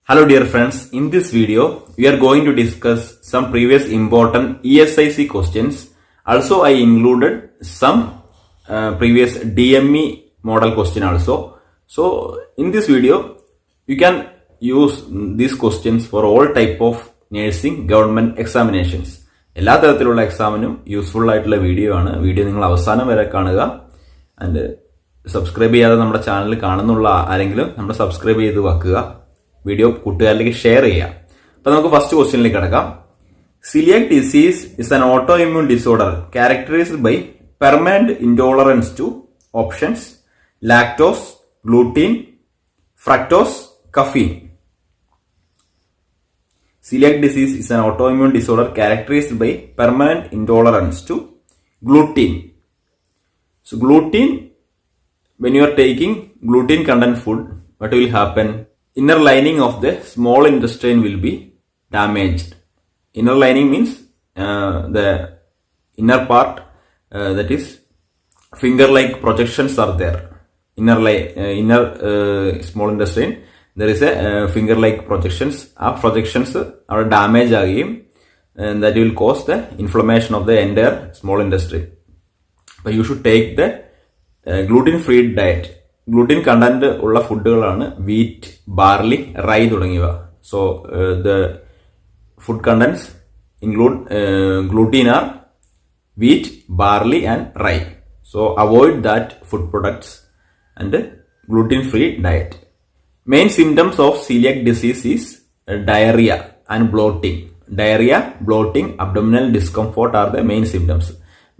Hello dear friends, in this video we are going to discuss some previous important ESIC questions. Also I included some previous DME model question also. So in this video you can use these questions for all type of nursing government examinations. എല്ലാ തരത്തിലുള്ള എക്സാമിനും useful ആയിട്ടുള്ള video ആണ്. Video നിങ്ങൾ അവസാനം വരെ കാണുക. And subscribe ചെയ്യാതെ നമ്മുടെ ചാനൽ കാണുന്നുള്ള ആരെങ്കിലും നമ്മുടെ സബ്സ്ക്രൈബ് ചെയ്ത് വെക്കുക. വീഡിയോ കൂട്ടുകാരിലേക്ക് ഷെയർ ചെയ്യുക. അപ്പൊ നമുക്ക് ഫസ്റ്റ് ക്വസ്റ്റ്യനിലേക്ക് കിടക്കാം. Celiac disease is an autoimmune disorder characterized by permanent intolerance to options lactose, gluten, fructose, caffeine. Celiac disease is an autoimmune disorder characterized by permanent intolerance to gluten. So gluten, when you are taking gluten content food, what will happen? Inner lining of the small intestine will be damaged. Inner lining means the inner part, that is finger-like projections are there. Inner small intestine. There is a finger-like projections. Our projections are damaged again, and that will cause the inflammation of the entire small intestine. But you should take the gluten-free diet. Gluten content ulla foodകളാണ് wheat, barley, rye തുടങ്ങിയവ. So the food contents include gluten are wheat, barley and rye. So avoid that food products and gluten-free diet. Main symptoms of celiac disease is diarrhea and bloating. Diarrhea, bloating, abdominal discomfort are the main symptoms.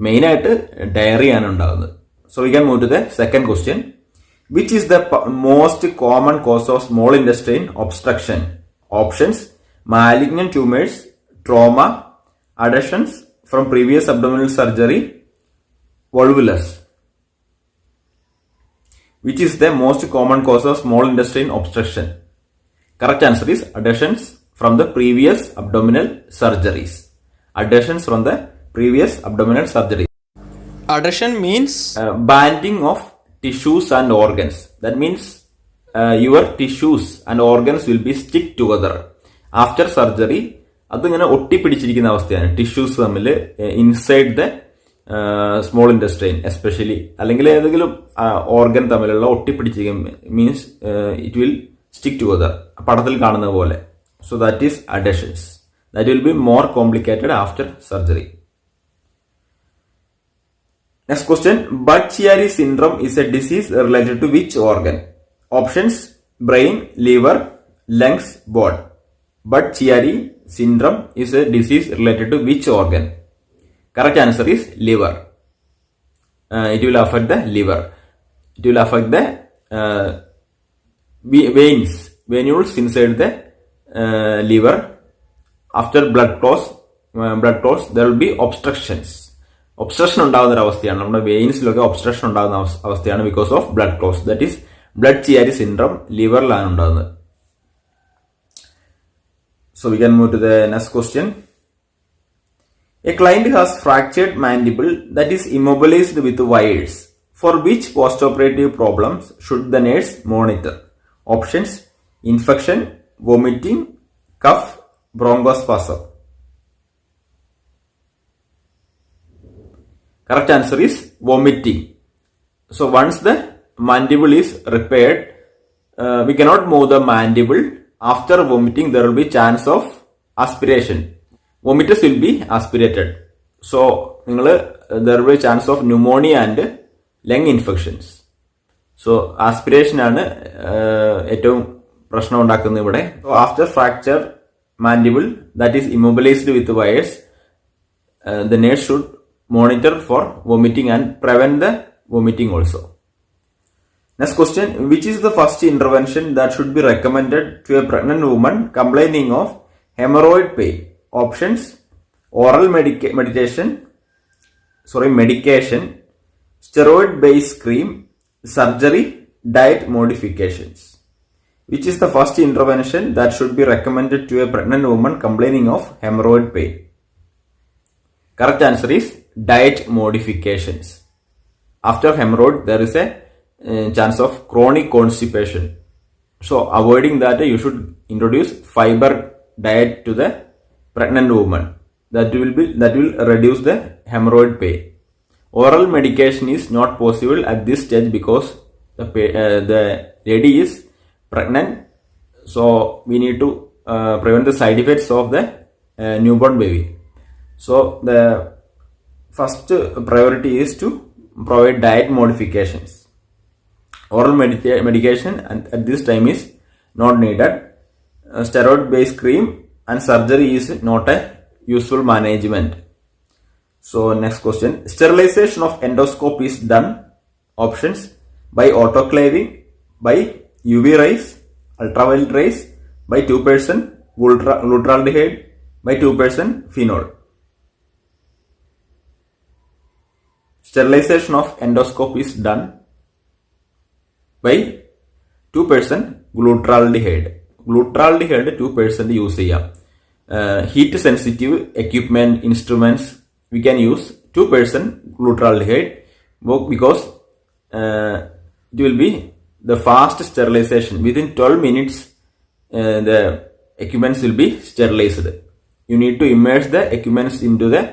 Main ആയിട്ട് diarrhea ആണ് ഉണ്ടാകുന്നത്. So we can move to the second question. Which is the most common cause of small intestine obstruction? Options: malignant tumors, trauma, adhesions from previous abdominal surgery, volvulus. Which is the most common cause of small intestine obstruction? Correct answer is adhesions from the previous abdominal surgeries. Adhesions from the previous abdominal surgery. Adhesion means banding of tissues and organs. That means your tissues and organs will be stick together after surgery. അതിങ്ങനെ ഒട്ടിപ്പിടിച്ചിരിക്കുന്ന അവസ്ഥയാണ് tissues തമ്മിൽ inside the small intestine especially, അല്ലെങ്കിൽ ഏതെങ്കിലും organ തമ്മിലുള്ള ഒട്ടിപ്പിടിച്ചിരിക്കും means it will stick together പടത്തിൽ കാണുന്ന പോലെ. So that is adhesions. That will be more complicated after surgery. Next question. Budd Chiari syndrome is a disease related to which organ? Options: brain, liver, lungs, bone. Budd Chiari syndrome is a disease related to which organ? Correct answer is liver. It will affect the liver. It will affect the veins, venules inside the liver. After blood clots, there will be obstructions. Obstruction ഉണ്ടാകുന്ന ഒരു അവസ്ഥയാണ് നമ്മുടെ വെയിൻസിലൊക്കെ obstruction ഉണ്ടാകുന്ന അവസ്ഥയാണ് because of blood clots. That is Budd Chiari syndrome ലിവറിലാണ് ഉണ്ടാകുന്നത്. So we can move to the next question. A client has fractured mandible that is immobilized with wires. For which postoperative problems should the nurse monitor? Options: infection, vomiting, cough, bronchospasm. Correct answer is vomiting. So once the mandible is repaired, we cannot move the mandible. After vomiting, there will be chance of aspiration. Vomitus will be aspirated. So, there will be chance of pneumonia and lung infections. So, aspiration ആണ് ഏറ്റവും പ്രശ്നം ഉണ്ടാക്കുന്നത് ഇവിടെ. So, after fracture mandible that is immobilized with wires, the nurse should monitor for vomiting and prevent the vomiting also. Next question. Which is the first intervention that should be recommended to a pregnant woman complaining of hemorrhoid pain? Options: oral medication, steroid-based cream, surgery, diet modifications. Which is the first intervention that should be recommended to a pregnant woman complaining of hemorrhoid pain? Correct answer is diet modifications. After hemorrhoid, there is a chance of chronic constipation. So avoiding that, you should introduce fiber diet to the pregnant woman. That will reduce the hemorrhoid pain. Oral medication is not possible at this stage because the lady is pregnant. So we need to prevent the side effects of the newborn baby. So the first priority is to provide diet modifications. Oral medication at this time is not needed. Steroid based cream and surgery is not a useful management. So next question, sterilization of endoscope is done. Options: by autoclaving, by UV rays, ultraviolet rays, by 2% glutaraldehyde, by 2% phenol. Sterilization of endoscope is done by 2% glutaraldehyde. Glutaraldehyde 2% use ചെയ്യാം. Heat sensitive equipment, instruments, we can use 2% glutaraldehyde because it will be the fast sterilization. Within 12 minutes, the equipments will be sterilized. You need to immerse the equipments into the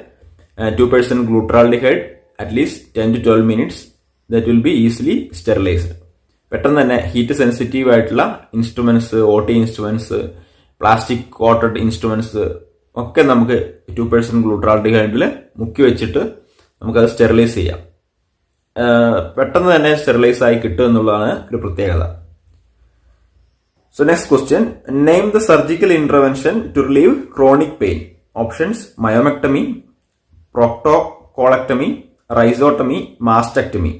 2% glutaraldehyde at least 10 to 12 minutes. That will be easily sterilized. പെട്ടെന്ന് തന്നെ heat sensitive ആയിട്ടുള്ള instruments, OT instruments, plastic coated instruments ഒക്കെ നമുക്ക് 2% ഗ്ലൂട്ടാൽഡിഹൈഡിൽ മുക്കി വെച്ചിട്ട് നമുക്കത് sterilise ചെയ്യാം. പെട്ടെന്ന് തന്നെ സ്റ്റെറിലൈസ് ആയി കിട്ടും എന്നുള്ളതാണ് ഒരു പ്രത്യേകത. So next question, name the surgical intervention to relieve chronic pain. Options: myomectomy, proctocolectomy, rhizotomy, mastectomy.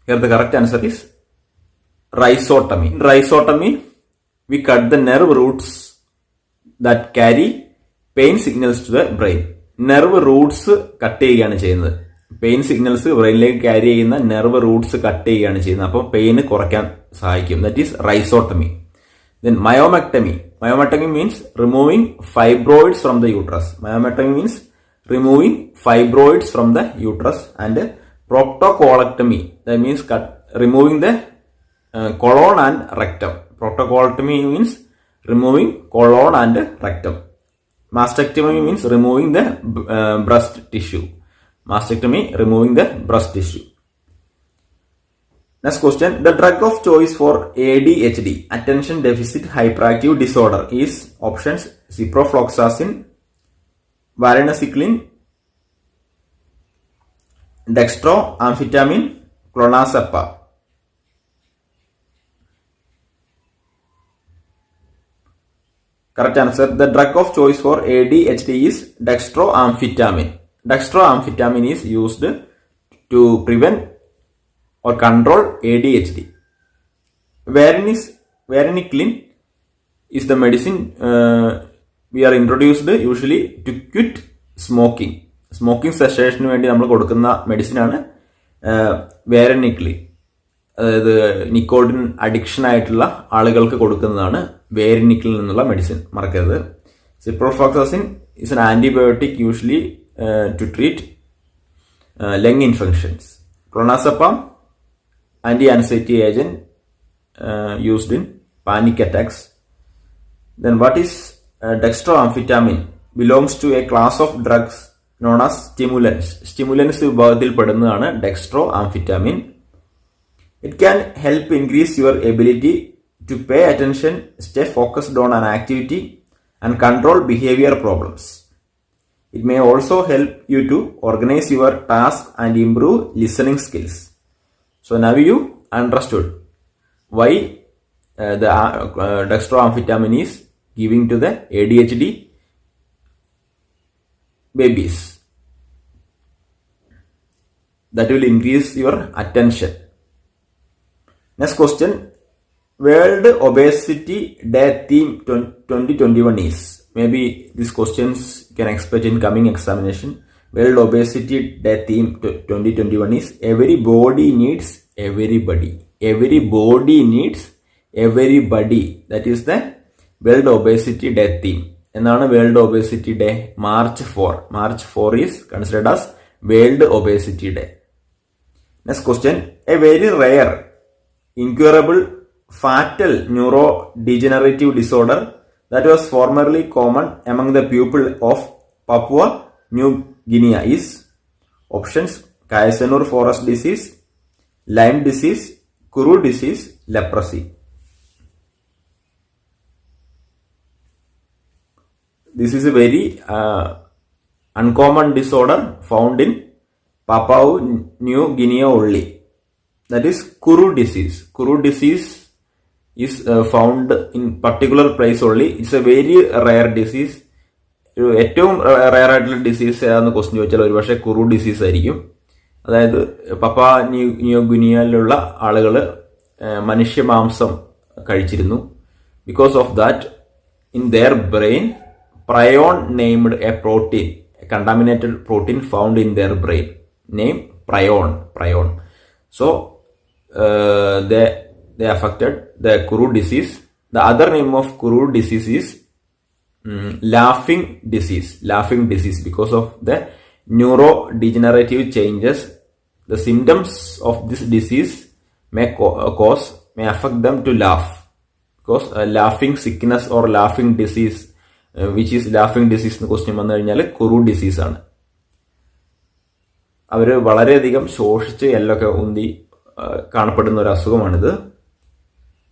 Here the correct answer is rhizotomy. In rhizotomy, we cut the nerve roots that carry pain signals to the brain. Nerve roots cut ചെയ്യുകയാണ് ചെയ്യുന്നത്. Pain signals ബ്രെയിനിലേക്ക് carry ചെയ്യുന്ന nerve roots cut ചെയ്യുകയാണ് ചെയ്യുന്നത്. അപ്പോൾ pain കുറയ്ക്കാൻ സഹായിക്കും. That is rhizotomy. Then myomectomy. Myomectomy means removing fibroids from the uterus. Myomectomy means removing fibroids from the uterus. And proctocolectomy, that means removing the colon and rectum. Proctocolectomy means removing colon and rectum. Mastectomy means removing the breast tissue. Mastectomy, removing the breast tissue. Next question, the drug of choice for ADHD, attention deficit hyperactive disorder, is options: ciprofloxacin, varenicline, dextroamphetamine, clonazepam. Correct answer, the drug of choice for ADHD is dextroamphetamine. Dextroamphetamine is used to prevent or control ADHD. Varenicline is the medicine we are introduced usually to quit smoking. Smoking സെഷേഷന് വേണ്ടി നമ്മൾ കൊടുക്കുന്ന മെഡിസിനാണ് വേരനിക്ലിൻ. അതായത് nicotine addiction ആയിട്ടുള്ള ആളുകൾക്ക് കൊടുക്കുന്നതാണ് വേരനിക്ലിൻ എന്നുള്ള medicine, മറക്കരുത്. Ciprofloxacin is an antibiotic usually to treat lung infections. Clonazepam, anti-anxiety agent used in panic attacks. Then what is dextroamphetamine? Belongs to a class of drugs known as stimulants. Stimulants വിഭാഗത്തിൽ പെടുന്നതാണ് dextroamphetamine. It can help increase your ability to pay attention, stay focused on an activity, and control behavior problems. It may also help you to organize your tasks and improve listening skills. So now you understood why the dextroamphetamine is giving to the ADHD babies. That will increase your attention. Next question, World Obesity Day theme 2021 is. Maybe these questions you can expect in coming examination. World Obesity Day theme 2021 is everybody needs everybody. Everybody needs everybody. That is the World Obesity Day theme. എന്നാണ് world obesity day. March 4 is considered as world obesity day. Next question. A very rare, incurable, fatal neurodegenerative disorder that was formerly common among the people of Papua New Guinea is options: Kaisanur forest disease, Lyme disease, Kuru disease, leprosy. This is a very uncommon disorder found in Papua New Guinea only. That is Kuru disease. Kuru disease is found in particular place only. It's a very rare disease. ഏറ്റവും rare ആയിട്ടുള്ള disease ഏതാണെന്ന് question ചോദിച്ചാൽ ഒരുപക്ഷെ കുറു disease ആയിരിക്കും. അതായത് പപ്പാ new ഗിനിയയിലുള്ള ആളുകൾ മനുഷ്യമാംസം കഴിച്ചിരുന്നു. Because of that in their brain prion named a protein, a contaminated protein found in their brain, name prion. So they affected the Kuru disease. The other name of Kuru disease is laughing disease because of the neurodegenerative changes. The symptoms of this disease may affect them to laugh, because laughing sickness or laughing disease, which is laughing disease എന്ന് question വന്നു കഴിഞ്ഞാൽ കുരു disease ആണ്. അവർ വളരെയധികം ശോഷിച്ച് എല്ലൊക്കെ ഉന്തി കാണപ്പെടുന്ന ഒരു അസുഖമാണിത്.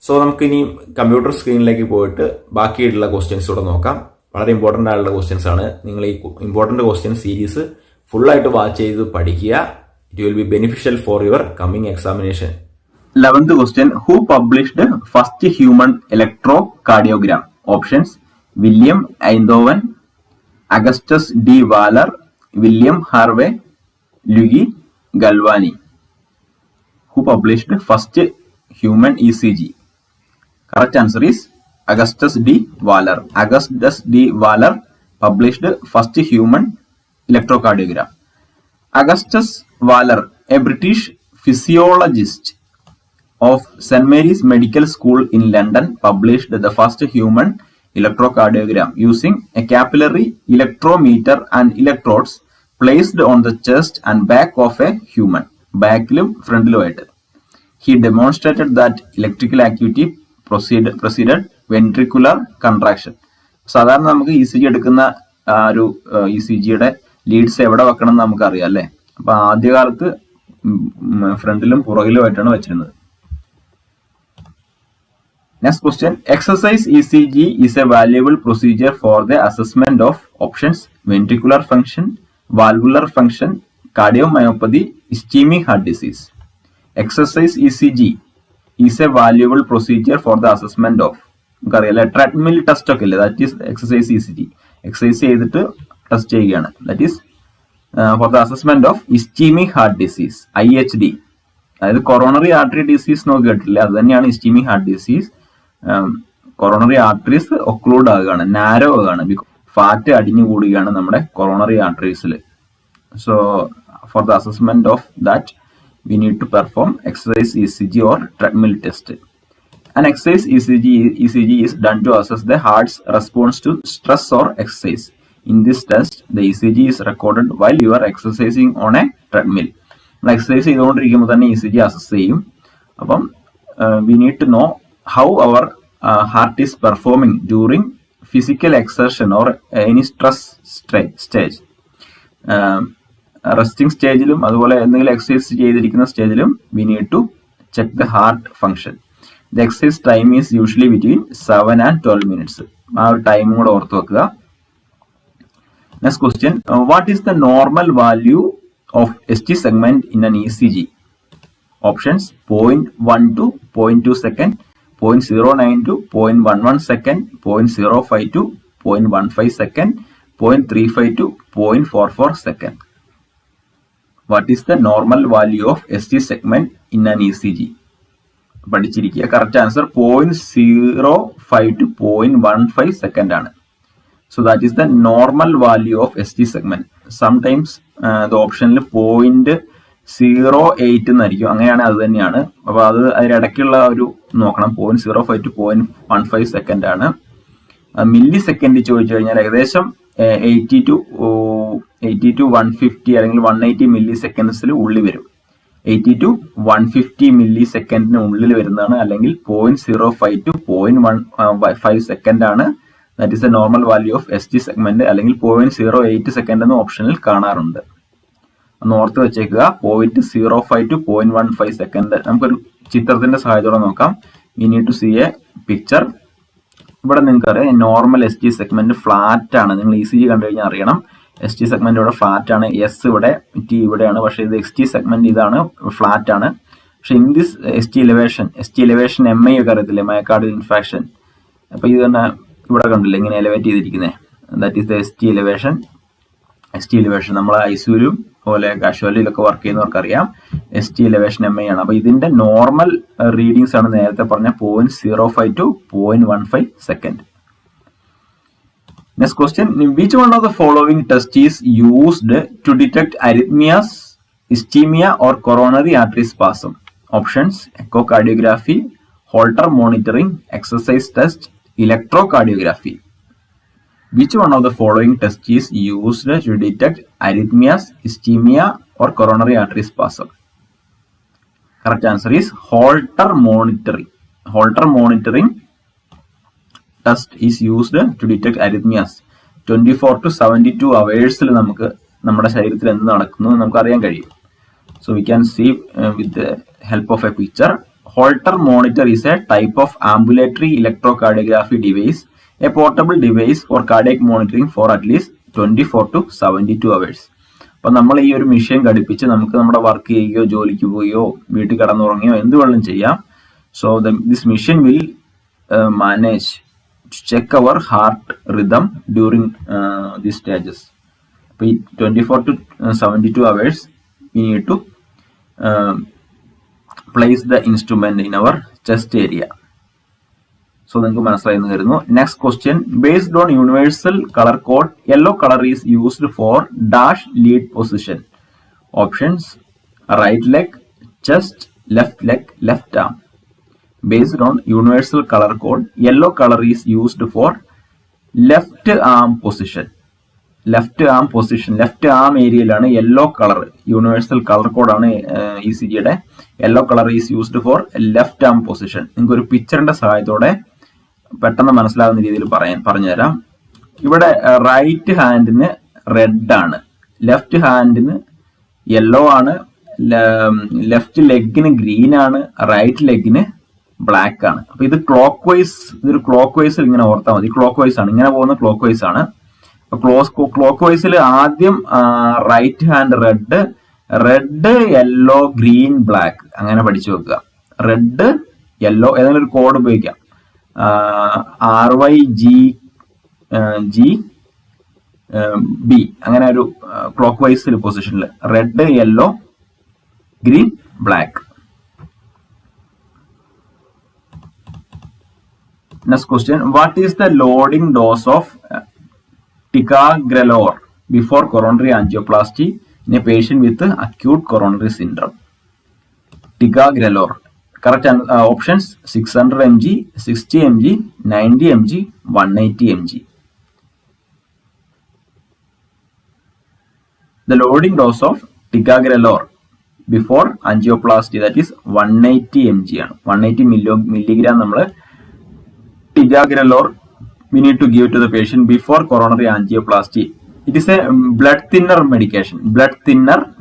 So നമുക്കിനി കമ്പ്യൂട്ടർ സ്ക്രീനിലേക്ക് പോയിട്ട് ബാക്കിയായിട്ടുള്ള ക്വസ്റ്റ്യൻസ് കൂടെ നോക്കാം. വളരെ ഇമ്പോർട്ടൻ്റ് ആയിട്ടുള്ള ക്വസ്റ്റ്യൻസ് ആണ്. നിങ്ങൾ ഈ ഇമ്പോർട്ടൻ്റ് ക്വസ്റ്റ്യൻ സീരീസ് ഫുള്ളായിട്ട് വാച്ച് ചെയ്ത് പഠിക്കുക. It will be beneficial for your coming examination. 11th question. Who published first human electrocardiogram? Options: William Einthoven, Augustus D. Waller, William Harvey, Luigi Galvani. Who published first human ECG? Correct answer is Augustus D. Waller. Augustus D. Waller published first human electrocardiogram. Augustus Waller, a British physiologist of St. Mary's Medical School in London, published the first human electrocardiogram using a capillary electrometer and electrodes placed on the chest and back of a human. ബാക്കിലും ഫ്രണ്ടിലുമായിട്ട്. He demonstrated that electrical activity proceeded ventricular contraction. സാധാരണ നമുക്ക് E C G എടുക്കുന്ന ഒരു E C ജിയുടെ Leeds എവിടെ വെക്കണം എന്ന് നമുക്കറിയാം അല്ലേ. അപ്പൊ ആദ്യകാലത്ത് ഫ്രണ്ടിലും പുറകിലുമായിട്ടാണ് വെച്ചിരുന്നത്. Next question. Exercise ECG is a valuable procedure for the assessment of options: ventricular function, valvular function, cardiomyopathy, ischemic heart disease. Exercise ECG is a valuable procedure for the assessment of, നമുക്കറിയാലേ treadmill test ഒക്കെ ഇല്ലേ, that is exercise E C G. Exercise ചെയ്തിട്ട് test ചെയ്യുകയാണ്. That is for the assessment of ischaemic heart disease, IHD. അതായത് coronary artery disease നോക്കി കേട്ടില്ലേ, അത് തന്നെയാണ് ischaemic heart disease. Coronary arteries occlude ആകുകയാണ്, നാരോ ആകുകയാണ്, ഫാറ്റ് അടിഞ്ഞു കൂടുകയാണ് നമ്മുടെ കൊറോണറി ആർട്ടറീസിൽ. So for the assessment of that, we need to perform exercise ECG or treadmill test. An exercise ECG is done to assess the heart's response to stress or exercise. In this test, the ECG is recorded while you are exercising on a treadmill. Exercise ചെയ്തുകൊണ്ടിരിക്കുമ്പോൾ തന്നെ ECG assess ചെയ്യും. അപ്പം we need to know how our heart is performing during physical exertion or any stress stage. Resting സ്റ്റേജിലും അതുപോലെ എന്തെങ്കിലും exercise ചെയ്തിരിക്കുന്ന സ്റ്റേജിലും we need to check the heart function. The exercise time is usually between 7 and 12 minutes. ആ ഒരു ടൈമും കൂടെ ഓർത്ത് വെക്കുക. Next question. What is the normal value of ST segment in an ECG? Options: 0.1 to 0.2 second, 0.09 to 0.11 second, 0.05 to 0.15 second, 0.35 to 0.44 second. What is the normal value of ST segment in an ECG? പഠിച്ചിരിക്കുക. Correct answer 0.05 to 0.15 second ആണ്. So that is the normal value of ST segment. Sometimes the ഓപ്ഷനിൽ 0.08 എന്നായിരിക്കും, അങ്ങനെയാണെങ്കിൽ അത് തന്നെയാണ്. അപ്പൊ അത് അതിനിടയ്ക്കുള്ള ഒരു നോക്കണം. 0.05 to 0.15 സെക്കൻഡ് ആണ്. മില്ലി സെക്കൻഡ് ചോദിച്ചു കഴിഞ്ഞാൽ ഏകദേശം 80 to 150 അല്ലെങ്കിൽ 180 മില്ലി സെക്കൻഡ്സിൽ ഉള്ളി വരും. 80 to 150 മില്ലി സെക്കൻഡിന് ഉള്ളിൽ വരുന്നതാണ്, അല്ലെങ്കിൽ 0.05 to 0.15 സെക്കൻഡ് ആണ്. That is A normal value of S T segment, അല്ലെങ്കിൽ 0.08 സെക്കൻഡ് എന്ന ഓപ്ഷനിൽ കാണാറുണ്ട്. ഒന്ന് ഓർത്ത് വെച്ചേക്കുക. 0.05 to 0.15 സെക്കൻഡ്. നമുക്കൊരു ചിത്രത്തിന്റെ സഹായത്തോടെ നോക്കാം. We need to see a picture. ഇവിടെ നിങ്ങൾക്ക് അറിയാം normal S T segment flat ആണ്. നിങ്ങൾ ഇ സി ജി കണ്ടു കഴിഞ്ഞാൽ അറിയണം എസ് ടി സെഗ്മെന്റ് ഇവിടെ ഫ്ലാറ്റ് ആണ്, എസ് ഇവിടെ, ടി ഇവിടെയാണ്. പക്ഷേ ഇത് എക്സ് ടി സെഗ്മെന്റ് ഇതാണ്, ഫ്ലാറ്റ് ആണ്. പക്ഷെ in this S T elevation M I ഒക്കെ അറിയത്തില്ലേ, മയോകാർഡിയൽ ഇൻഫാക്ഷൻ. അപ്പൊ ഇത് തന്നെ ഇവിടെ കണ്ടില്ലേ ഇങ്ങനെ എലിവേറ്റ് ചെയ്തിരിക്കുന്നത്. That is the S T elevation. നമ്മൾ ഐസിയുലും അതുപോലെ കാഷ്വാലിറ്റിയിലൊക്കെ വർക്ക് ചെയ്യുന്നവർക്ക് അറിയാം S T elevation M I ആണ്. അപ്പൊ ഇതിന്റെ നോർമൽ റീഡിങ്സ് ആണ് നേരത്തെ പറഞ്ഞ 0.05 to 0.15 second. Next question, which one of the following test is used to detect arrhythmias, ischemia or coronary artery spasm? Options: echocardiography, Holter monitoring, exercise test, electrocardiography. Which one of the following tests is used to detect arrhythmias, ischemia or coronary artery spasm? Correct answer is Holter monitoring. Holter monitoring test is used to detect arrhythmias. 24 to 72 hours നമുക്ക് നമ്മുടെ ശരീരത്തിൽ എന്ത് നടക്കുന്നു നമുക്ക് അറിയാൻ കഴിയും. So we can see with the help of a picture. Holter monitor is a type of ambulatory electrocardiography device, a portable device for cardiac monitoring for at least 24 to 72 hours. അപ്പൊ നമ്മൾ ഈ ഒരു മെഷീൻ ഘടിപ്പിച്ച് നമുക്ക് നമ്മുടെ work ചെയ്യുകയോ ജോലിക്ക് പോവുകയോ വീട്ടിൽ കിടന്നുറങ്ങുകയോ എന്ത് വേണം ചെയ്യാം. So this machine will manage to check our heart rhythm during these stages. 24 to 72 hours we need to place the instrument in our chest area. So നിങ്ങൾക്ക് മനസ്സിലായെന്ന് കരുതുന്നു. Next question, based on universal color code, yellow color is used for dash lead position. Options: right leg, chest, left leg, left arm. Based on universal color code, yellow color is used for left arm position. Left arm ഏരിയയിലാണ് yellow colour. Universal colour കോഡാണ് E C ജിയുടെ. Yellow colour is used for left arm position. നിങ്ങൾക്ക് ഒരു പിക്ചറിന്റെ സഹായത്തോടെ പെട്ടെന്ന് മനസ്സിലാകുന്ന രീതിയിൽ പറഞ്ഞുതരാം. ഇവിടെ റൈറ്റ് ഹാൻഡിന് റെഡ് ആണ്, ലെഫ്റ്റ് ഹാൻഡിന് യെല്ലോ ആണ്, ലെഫ്റ്റ് ലെഗിന് ഗ്രീൻ ആണ്, റൈറ്റ് ലെഗിന് ബ്ലാക്ക് ആണ്. അപ്പൊ ഇത് ഇതൊരു ക്ലോക്ക് വൈസിൽ ഇങ്ങനെ ഓർത്താൽ മതി. ക്ലോക്ക് വൈസ് ആണ്, ഇങ്ങനെ പോകുന്ന ക്ലോക്ക് വൈസ് ആണ്. ക്ലോക്ക് വൈസിൽ ആദ്യം right hand red yellow green black അങ്ങനെ പഠിച്ചു വെക്കുക. റെഡ് യെല്ലോ ഏതെങ്കിലും ഒരു കോഡ് ഉപയോഗിക്കാം. RYG B അങ്ങനെ ഒരു ക്ലോക്ക് വൈസിൽ പൊസിഷനിൽ red yellow green black. Next question, what is the loading dose of ticagrelor before coronary angioplasty in a patient with acute coronary syndrome? Ticagrelor. Correct options: 600 mg, 60 mg, 90 mg, 180 mg. The loading dose of ticagrelor before angioplasty, that is 180 mg ആണ്. 180 milligram നമ്മൾ ticagrelor we need to give to the patient before coronary angioplasty. It is a blood thinner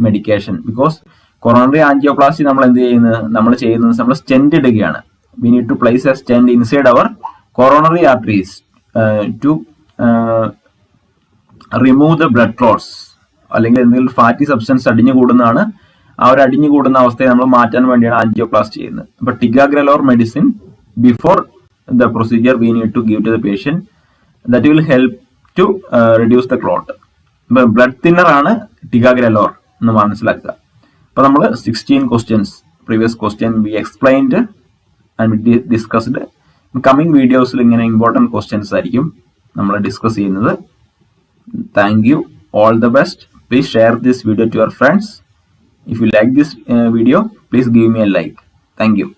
medication because coronary angioplasty നമ്മൾ എന്ത് ചെയ്യുന്നത്, നമ്മൾ stent ഇടുകയാണ്. We need to place a stent inside our coronary arteries to remove the blood clots. അല്ലെങ്കിൽ എന്തെങ്കിലും fatty substance അടിഞ്ഞു കൂടുന്നതാണ്. ആ ഒരു അടിഞ്ഞു കൂടുന്ന അവസ്ഥയെ നമ്മൾ മാറ്റാൻ വേണ്ടിയാണ് ആൻജിയോപ്ലാസ്റ്റി ചെയ്യുന്നത്. അപ്പൊ ticagrelor medicine before the procedure we need to give to the patient, that will help to reduce the clot. Blood thinner ആണ് ticagrelor എന്ന് മനസ്സിലാക്കുക. അപ്പൊ നമ്മൾ 16 questions previous question we explained and we discussed. Coming വീഡിയോസിൽ ഇങ്ങനെ important questions ആയിരിക്കും നമ്മൾ discuss ചെയ്യുന്നത്. Thank you, all the best. Please share this video to your friends. If you like this video, please give me a like. Thank you.